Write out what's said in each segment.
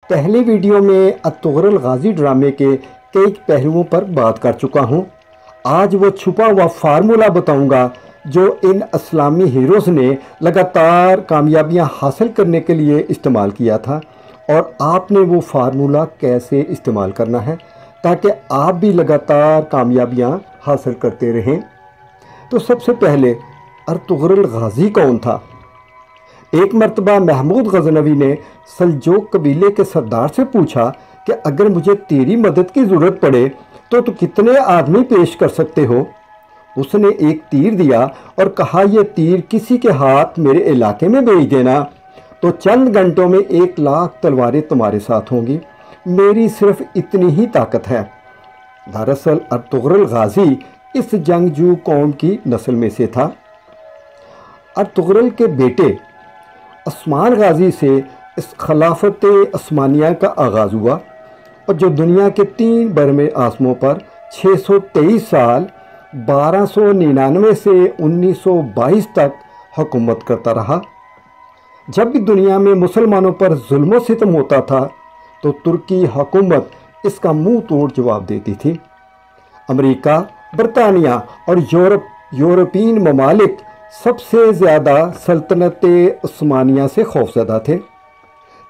پہلی ویڈیو میں الطغرل غازی ڈرامے کے کئی پہلوؤں پر بات کر چکا ہوں۔ آج وہ چھپا ہوا فارمولہ بتاؤں گا جو ان اسلامی ہیروز نے لگاتار کامیابیاں حاصل کرنے کے لیے استعمال کیا تھا، اور آپ نے وہ فارمولہ کیسے استعمال کرنا ہے تاکہ آپ بھی لگاتار کامیابیاں حاصل کرتے رہیں۔ تو سب سے پہلے الطغرل غازی کون تھا؟ ایک مرتبہ محمود غزنوی نے سلجوق قبیلے کے سردار سے پوچھا کہ اگر مجھے تیری مدد کی ضرورت پڑے تو کتنے آدمی پیش کر سکتے ہو؟ اس نے ایک تیر دیا اور کہا یہ تیر کسی کے ہاتھ میرے علاقے میں بھیج دینا تو چند گھنٹوں میں 1,00,000 تلواریں تمہارے ساتھ ہوں گی، میری صرف اتنی ہی طاقت ہے۔ دراصل الطغرل غازی اس جنگجو قوم کی نسل میں سے تھا۔ الطغرل کے بیٹے عثمان غازی سے اس خلافت عثمانیہ کا آغاز ہوا، اور جو دنیا کے 3 برم آسموں پر 623 سال 1299 سے 1922 تک حکومت کرتا رہا۔ جب بھی دنیا میں مسلمانوں پر ظلم و ستم ہوتا تھا تو ترکی حکومت اس کا منہ توڑ جواب دیتی تھی۔ امریکہ، برطانیہ اور یورپین ممالک سب سے زیادہ سلطنت عثمانیہ سے خوفزدہ تھے،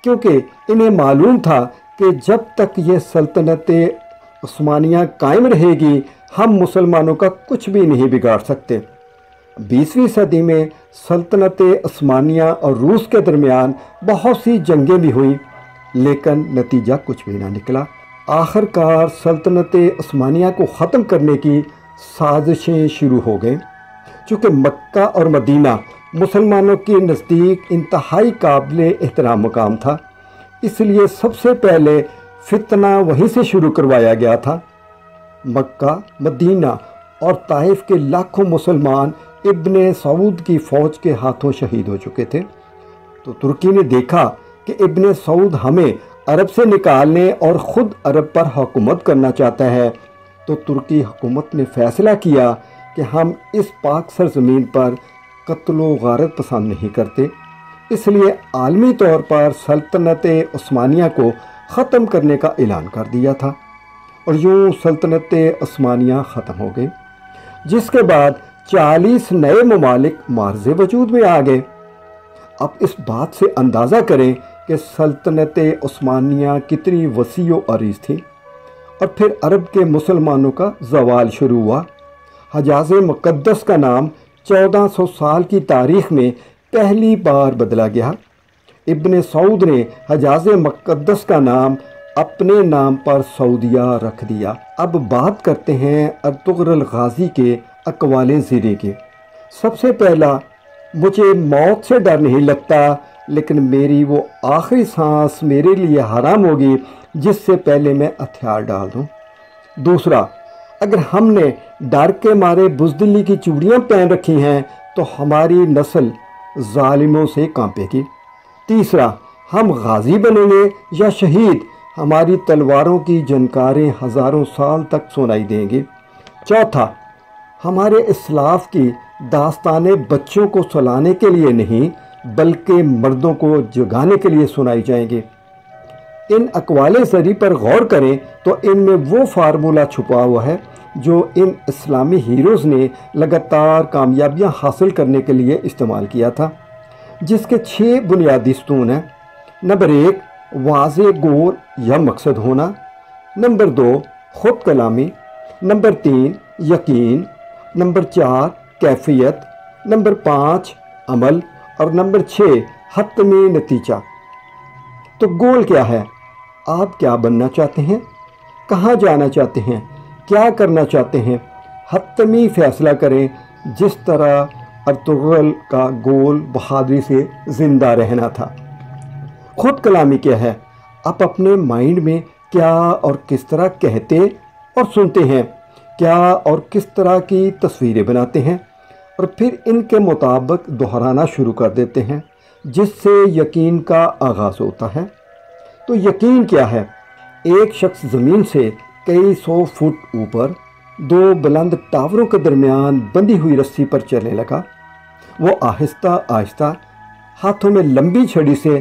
کیونکہ انہیں معلوم تھا کہ جب تک یہ سلطنت عثمانیہ قائم رہے گی ہم مسلمانوں کا کچھ بھی نہیں بگاڑ سکتے۔ 20ویں صدی میں سلطنت عثمانیہ اور روس کے درمیان بہت سی جنگیں بھی ہوئیں، لیکن نتیجہ کچھ بھی نہ نکلا۔ آخر کار سلطنت عثمانیہ کو ختم کرنے کی سازشیں شروع ہو گئیں۔ چونکہ مکہ اور مدینہ مسلمانوں کے نزدیک انتہائی قابل احترام مقام تھا، اس لیے سب سے پہلے فتنہ وہیں سے شروع کروایا گیا تھا۔ مکہ، مدینہ اور طائف کے لاکھوں مسلمان ابن سعود کی فوج کے ہاتھوں شہید ہو چکے تھے۔ تو ترکی نے دیکھا کہ ابن سعود ہمیں عرب سے نکالنے اور خود عرب پر حکومت کرنا چاہتا ہے، تو ترکی حکومت نے فیصلہ کیا کہ ہم اس پاک سرزمین پر قتل و غارت پسند نہیں کرتے، اس لیے عالمی طور پر سلطنت عثمانیہ کو ختم کرنے کا اعلان کر دیا تھا، اور یوں سلطنت عثمانیہ ختم ہو گئی، جس کے بعد 40 نئے ممالک معرض وجود میں آ گئے۔ اب اس بات سے اندازہ کریں کہ سلطنت عثمانیہ کتنی وسیع و عریض تھی۔ اور پھر عرب کے مسلمانوں کا زوال شروع ہوا۔ حجاز مقدس کا نام 1400 سال کی تاریخ میں پہلی بار بدلا گیا۔ ابن سعود نے حجاز مقدس کا نام اپنے نام پر سعودیہ رکھ دیا۔ اب بات کرتے ہیں الطغرل غازی کے اقوال زیریں کے۔ سب سے پہلا، مجھے موت سے ڈر نہیں لگتا، لیکن میری وہ آخری سانس میرے لیے حرام ہوگی جس سے پہلے میں ہتھیار ڈال دوں۔ دوسرا، اگر ہم نے ڈر کے مارے بزدلی کی چوڑیاں پہن رکھی ہیں تو ہماری نسل ظالموں سے کانپے گی۔ تیسرا، ہم غازی بنیں گے یا شہید، ہماری تلواروں کی جھنکاریں ہزاروں سال تک سنائی دیں گی۔ چوتھا، ہمارے اسلاف کی داستانیں بچوں کو سلانے کے لیے نہیں بلکہ مردوں کو جگانے کے لیے سنائی جائیں گی۔ ان اقوال زری پر غور کریں تو ان میں وہ فارمولہ چھپا ہوا ہے جو ان اسلامی ہیروز نے لگاتار کامیابیاں حاصل کرنے کے لیے استعمال کیا تھا، جس کے 6 بنیادی ستون ہیں۔ نمبر 1، واضح گول یا مقصد ہونا۔ نمبر 2، خود کلامی۔ نمبر 3، یقین۔ نمبر 4، کیفیت۔ نمبر 5، عمل۔ اور نمبر 6، حتمی نتیجہ۔ تو گول کیا ہے؟ آپ کیا بننا چاہتے ہیں؟ کہاں جانا چاہتے ہیں؟ کیا کرنا چاہتے ہیں؟ حتمی فیصلہ کریں، جس طرح الطغرل کا گول بہادری سے زندہ رہنا تھا۔ خود کلامی کیا ہے؟ آپ اپنے مائنڈ میں کیا اور کس طرح کہتے اور سنتے ہیں، کیا اور کس طرح کی تصویریں بناتے ہیں، اور پھر ان کے مطابق دہرانا شروع کر دیتے ہیں، جس سے یقین کا آغاز ہوتا ہے۔ تو یقین کیا ہے؟ ایک شخص زمین سے کئی 100 فٹ اوپر 2 بلند ٹاوروں کے درمیان بندھی ہوئی رسی پر چلنے لگا۔ وہ آہستہ آہستہ ہاتھوں میں لمبی چھڑی سے